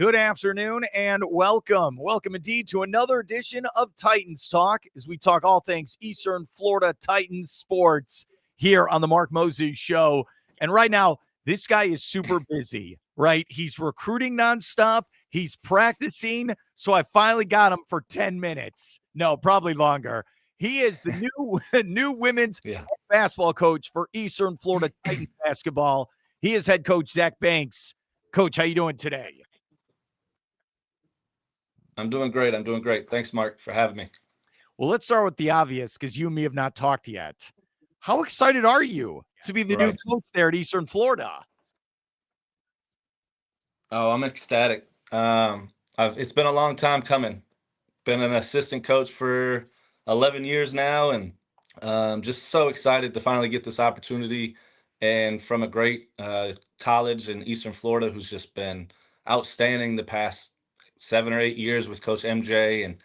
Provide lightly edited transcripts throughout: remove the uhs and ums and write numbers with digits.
Good afternoon and welcome. Welcome indeed to another edition of Titans Talk as we talk all things Eastern Florida Titans sports here on the Mark Moses Show. And right now, this guy is super busy, right? He's recruiting nonstop. He's practicing. So I finally got him for 10 minutes. No, probably longer. He is the new women's basketball coach for Eastern Florida Titans basketball. He is head coach Zack Banks. Coach, how you doing today? I'm doing great. Thanks, Mark, for having me. Well, let's start with the obvious because you and me have not talked yet. How excited are you to be the new coach there at Eastern Florida? Oh, I'm ecstatic. It's been a long time coming. Been an assistant coach for 11 years now, and just so excited to finally get this opportunity. And from a great college in Eastern Florida who's just been outstanding the past 7 or 8 years with Coach MJ. And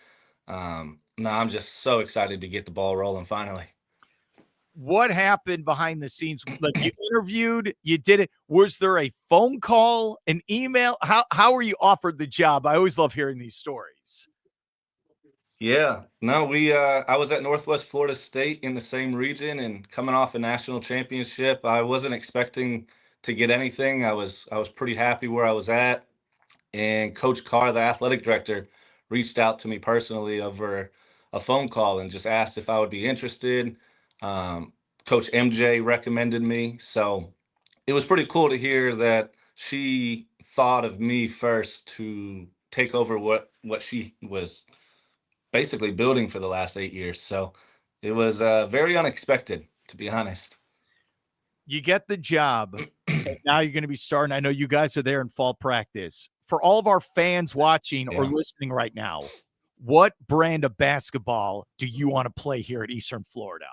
no, I'm just so excited to get the ball rolling finally. What happened behind the scenes? Like, you interviewed, you did it. Was there a phone call, an email? How were you offered the job? I always love hearing these stories. Yeah, no, I was at Northwest Florida State in the same region and coming off a national championship. I wasn't expecting to get anything. I was pretty happy where I was at. And Coach Carr, the athletic director, reached out to me personally over a phone call and just asked if I would be interested. Coach MJ recommended me. So it was pretty cool to hear that she thought of me first to take over what she was basically building for the last 8 years. So it was very unexpected, to be honest. You get the job, and now you're going to be starting. I know you guys are there in fall practice. For all of our fans watching or listening right now, what brand of basketball do you want to play here at Eastern Florida?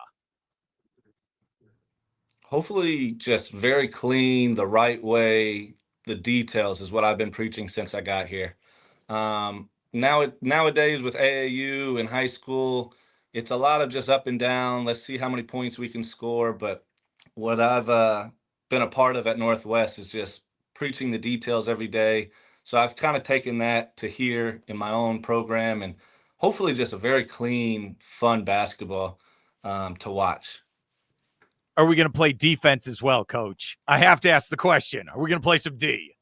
Hopefully, just very clean, the right way. The details is what I've been preaching since I got here. Nowadays with AAU and high school, it's a lot of just up and down. Let's see how many points we can score. But what I've been a part of at Northwest is just preaching the details every day. So I've kind of taken that to here in my own program, and hopefully just a very clean, fun basketball to watch. Are we going to play defense as well, Coach? I have to ask the question. Are we going to play some D?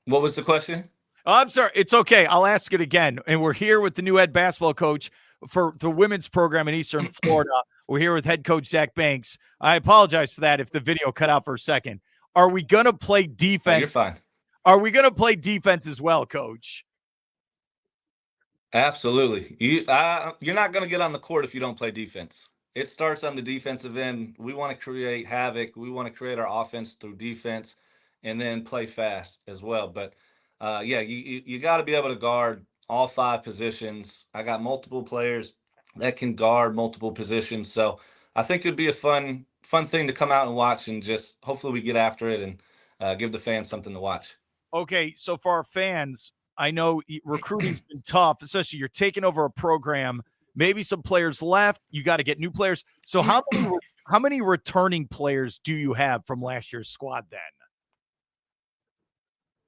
What was the question? Oh, I'm sorry. It's okay. I'll ask it again. And we're here with the new head basketball coach for the women's program in Eastern Florida. We're here with head coach Zack Banks. I apologize for that if the video cut out for a second. Are we going to play defense? Oh, you're fine. Are we going to play defense as well, Coach? Absolutely. You're not going to get on the court if you don't play defense. It starts on the defensive end. We want to create havoc. We want to create our offense through defense and then play fast as well. But you got to be able to guard all 5 positions. I got multiple players that can guard multiple positions. So I think it'd be a fun thing to come out and watch, and just hopefully we get after it and give the fans something to watch. Okay, so for our fans, I know recruiting's been tough, especially you're taking over a program. Maybe some players left. You got to get new players. So how many returning players do you have from last year's squad then?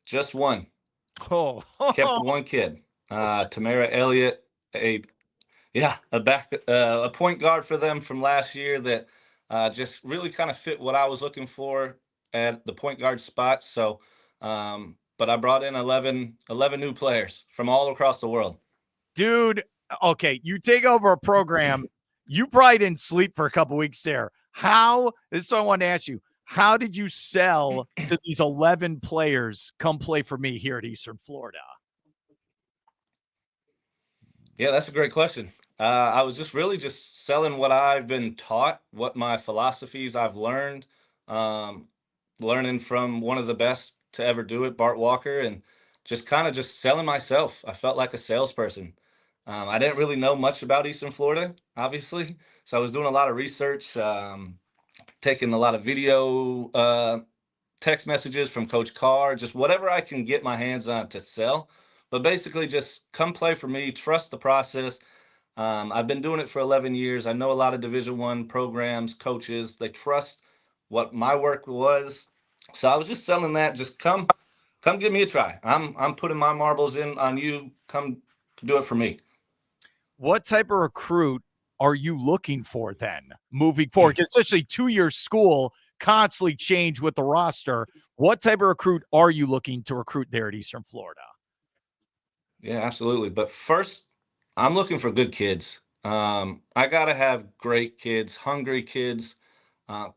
Just one. Oh, kept one kid, Tamara Elliott, a point guard for them from last year that just really kind of fit what I was looking for at the point guard spot. So, but I brought in 11 new players from all across the world. Dude, okay, you take over a program. You probably didn't sleep for a couple weeks there. This is what I wanted to ask you. How did you sell to these 11 players come play for me here at Eastern Florida? Yeah, that's a great question. I was just selling what I've been taught, what my philosophies I've learned, learning from one of the best to ever do it, Bart Walker, and just kind of just selling myself. I felt like a salesperson. I didn't really know much about Eastern Florida, obviously, so I was doing a lot of research, taking a lot of video text messages from Coach Carr, just whatever I can get my hands on to sell. But basically just come play for me, trust the process. I've been doing it for 11 years. I know a lot of Division I programs, coaches, they trust what my work was. So I was just selling that. Just come give me a try. I'm putting my marbles in on you. Come do it for me. What type of recruit are you looking for then moving forward? Especially 2 year school constantly change with the roster. What type of recruit are you looking to recruit there at Eastern Florida? Yeah, absolutely. But first, I'm looking for good kids. I gotta have great kids, hungry kids,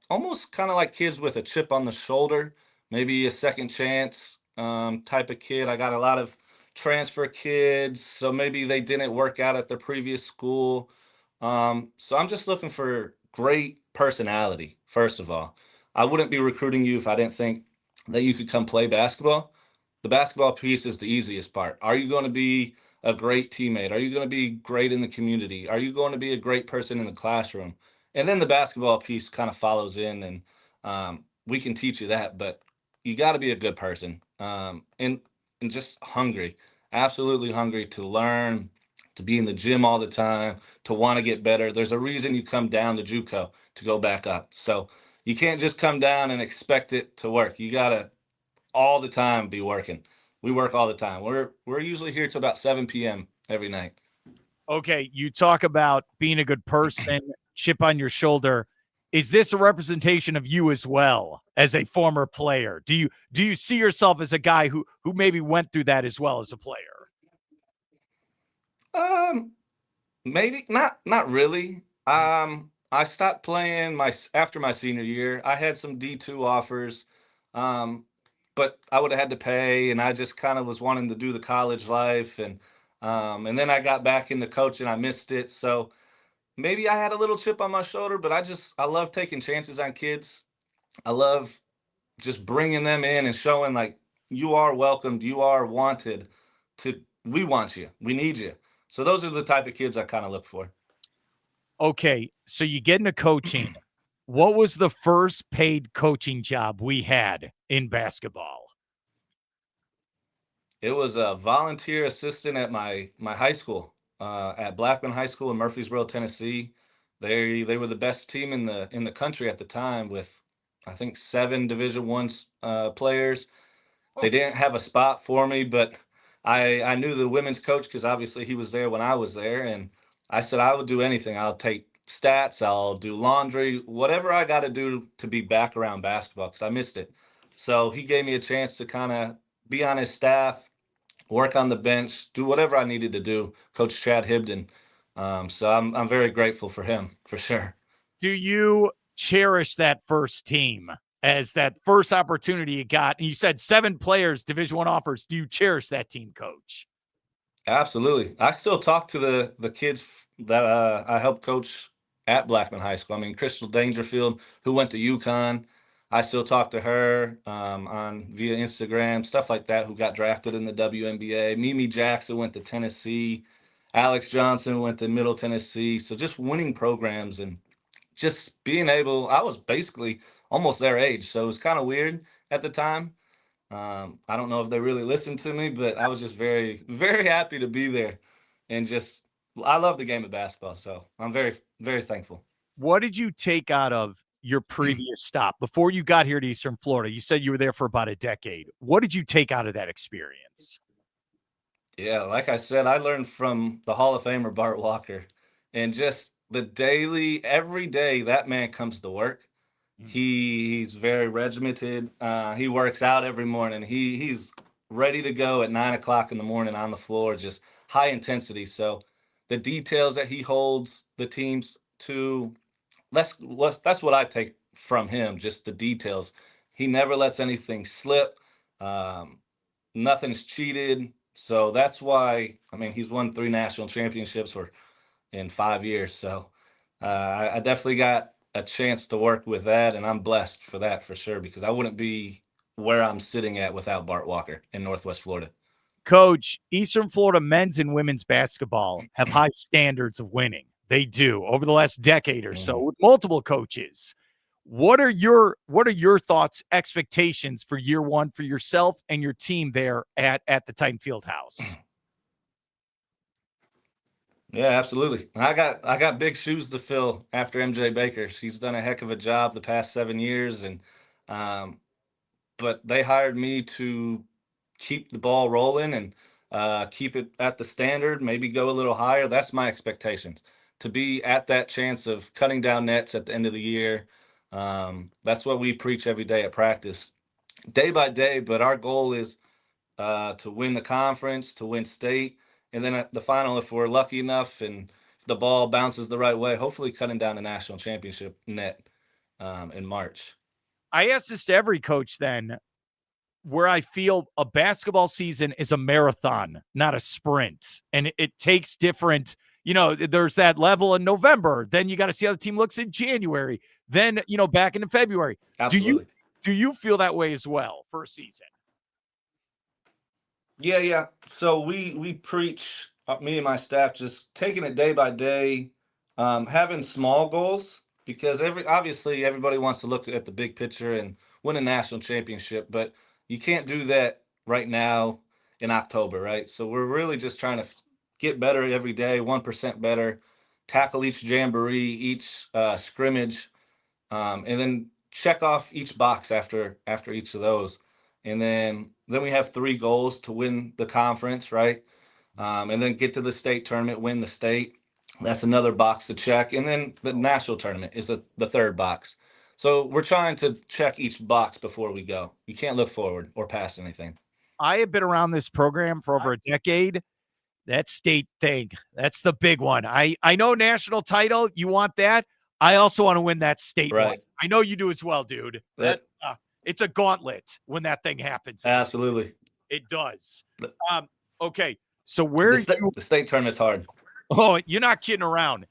almost kind of like kids with a chip on the shoulder, maybe a second chance type of kid. I got a lot of transfer kids, so maybe they didn't work out at their previous school. So I'm just looking for great personality, first of all. I wouldn't be recruiting you if I didn't think that you could come play basketball. The basketball piece is the easiest part. Are you going to be a great teammate? Are you going to be great in the community? Are you going to be a great person in the classroom? And then the basketball piece kind of follows in, and we can teach you that. But you got to be a good person, and just hungry, absolutely hungry to learn, to be in the gym all the time, to want to get better. There's a reason you come down to JUCO to go back up. So you can't just come down and expect it to work. You gotta all the time be working. We work all the time. We're usually here till about 7 p.m. every night. Okay, you talk about being a good person, chip on your shoulder. Is this a representation of you as well as a former player? Do you see yourself as a guy who maybe went through that as well as a player? Um, Maybe not really. I stopped playing my after my senior year. I had some D2 offers, um, but I would have had to pay, and I just kind of was wanting to do the college life, and then I got back into coaching. I missed it, so maybe I had a little chip on my shoulder. But I love taking chances on kids. I love just bringing them in and showing like you are welcomed, you are wanted. To we want you, we need you. So those are the type of kids I kind of look for. Okay, so you get into coaching. What was the first paid coaching job we had in basketball? It was a volunteer assistant at my high school, at Blackman High School in Murfreesboro, Tennessee. They were the best team in the country at the time with I think 7 Division I players. They didn't have a spot for me, but I knew the women's coach because obviously he was there when I was there, and I said I would do anything. I'll take stats, I'll do laundry, whatever I got to do to be back around basketball because I missed it. So he gave me a chance to kind of be on his staff, work on the bench, do whatever I needed to do. Coach Chad Hibden. So I'm very grateful for him for sure. Do you cherish that first team as that first opportunity you got? And you said 7 players, Division I offers. Do you cherish that team, coach? Absolutely. I still talk to the kids that I helped coach at Blackman High School. I mean, Crystal Dangerfield, who went to UConn. I still talk to her on via Instagram, stuff like that, who got drafted in the WNBA. Mimi Jackson went to Tennessee. Alex Johnson went to Middle Tennessee. So just winning programs and just being able, I was basically almost their age. So it was kind of weird at the time. I don't know if they really listened to me, but I was just very, very happy to be there, and just I love the game of basketball, so I'm very, very thankful. What did you take out of your previous stop before you got here to Eastern Florida? You said you were there for about a decade. What did you take out of that experience? Yeah, like I said, I learned from the Hall of Famer Bart Walker, and just the daily, every day that man comes to work. He's very regimented. He works out every morning. He's ready to go at 9 o'clock in the morning on the floor, just high intensity. So the details that he holds the teams to, that's what I take from him. Just the details. He never lets anything slip. Um, Nothing's cheated. So that's why I mean he's won 3 national championships for in 5 years. So I definitely got a chance to work with that, and I'm blessed for that for sure because I wouldn't be where I'm sitting at without Bart Walker in Northwest Florida. Coach, Eastern Florida men's and women's basketball have high standards of winning. They do over the last decade or so Mhm. with multiple coaches. What are your thoughts, expectations for year one for yourself and your team there at the Titan Field House? Yeah, absolutely. I got big shoes to fill after MJ Baker. She's done a heck of a job the past 7 years, and um, but they hired me to keep the ball rolling and keep it at the standard, maybe go a little higher. That's my expectations, to be at that chance of cutting down nets at the end of the year. That's what we preach every day at practice, day by day. But our goal is to win the conference, to win state, and then at the final, if we're lucky enough and if the ball bounces the right way, hopefully cutting down the national championship net in March. I ask this to every coach then, where I feel a basketball season is a marathon, not a sprint. And it takes different, there's that level in November. Then you got to see how the team looks in January. Then, back into February. Absolutely. Do you feel that way as well for a season? Yeah. So we preach, me and my staff, just taking it day by day, having small goals, because obviously everybody wants to look at the big picture and win a national championship, but you can't do that right now in October, right? So we're really just trying to get better every day, 1% better, tackle each jamboree, each scrimmage, and then check off each box after each of those. And then we have 3 goals to win the conference, right? And then get to the state tournament, win the state. That's another box to check. And then the national tournament is the third box. So we're trying to check each box before we go. You can't look forward or past anything. I have been around this program for over a decade. That state thing, that's the big one. I know national title, you want that. I also want to win that state one. I know you do as well, dude. That's it's a gauntlet when that thing happens. Absolutely. It does. Okay. So where the state tournament's hard. Oh, you're not kidding around.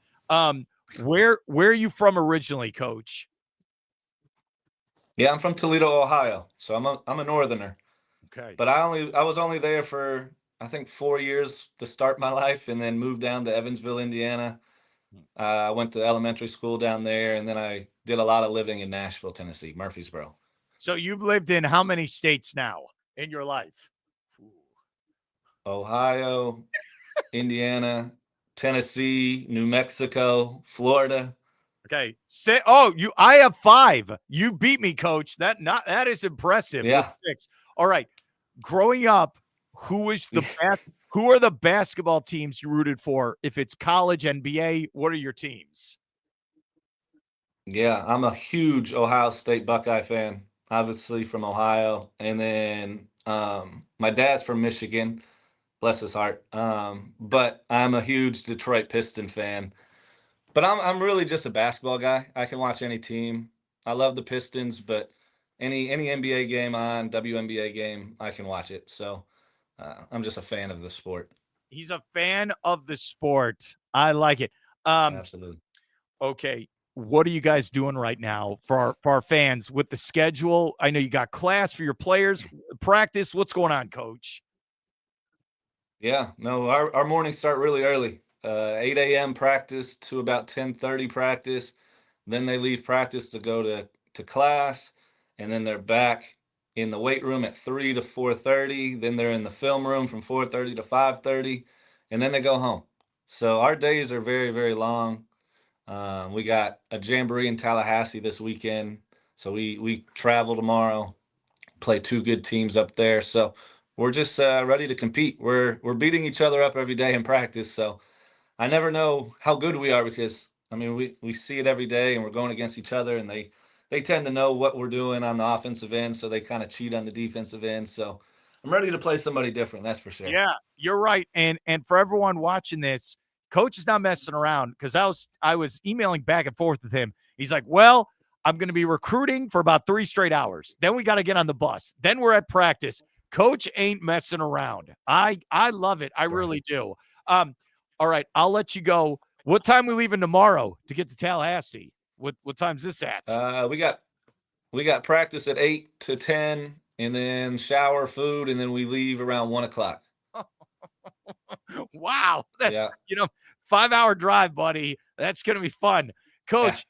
Where are you from originally, Coach? Yeah, I'm from Toledo, Ohio. So I'm a northerner. Okay. But I was only there for, I think, 4 years to start my life, and then moved down to Evansville, Indiana. I went to elementary school down there, and then I did a lot of living in Nashville, Tennessee, Murfreesboro. So you've lived in how many states now in your life? Ohio, Indiana, Tennessee, New Mexico, Florida. Okay. I have 5. You beat me, Coach. That is impressive. Yeah. With 6. All right. Growing up, who are the basketball teams you rooted for? If it's college, NBA, what are your teams? Yeah, I'm a huge Ohio State Buckeye fan, obviously from Ohio. And then my dad's from Michigan, bless his heart. But I'm a huge Detroit Piston fan. But I'm really just a basketball guy. I can watch any team. I love the Pistons, but any NBA game on, WNBA game, I can watch it. So I'm just a fan of the sport. He's a fan of the sport. I like it. Absolutely. Okay. What are you guys doing right now for our fans with the schedule? I know you got class for your players, practice. What's going on, Coach? Yeah, no, our mornings start really early. 8 a.m. practice to about 10:30 practice. Then they leave practice to go to class, and then they're back in the weight room at 3 to 4:30. Then they're in the film room from 4:30 to 5:30, and then they go home. So our days are very, very long. We got a jamboree in Tallahassee this weekend, so we travel tomorrow, play 2 good teams up there. So we're just ready to compete. We're beating each other up every day in practice. So I never know how good we are, because I mean we see it every day, and we're going against each other, and they tend to know what we're doing on the offensive end, so they kind of cheat on the defensive end. So I'm ready to play somebody different, that's for sure. Yeah, you're right. And for everyone watching this, Coach is not messing around, because I was emailing back and forth with him. He's like, well, I'm going to be recruiting for about 3 straight hours. Then we got to get on the bus. Then we're at practice. Coach ain't messing around. I love it. I really do. All right, I'll let you go. What time we leaving tomorrow to get to Tallahassee? What time's this at? We got practice at 8 to 10, and then shower, food, and then we leave around 1 o'clock. Wow. That's 5-hour drive, buddy. That's going to be fun. Coach,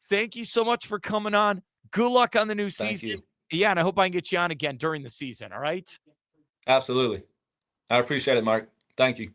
thank you so much for coming on. Good luck on the new season. Yeah, and I hope I can get you on again during the season, all right? Absolutely. I appreciate it, Mark. Thank you.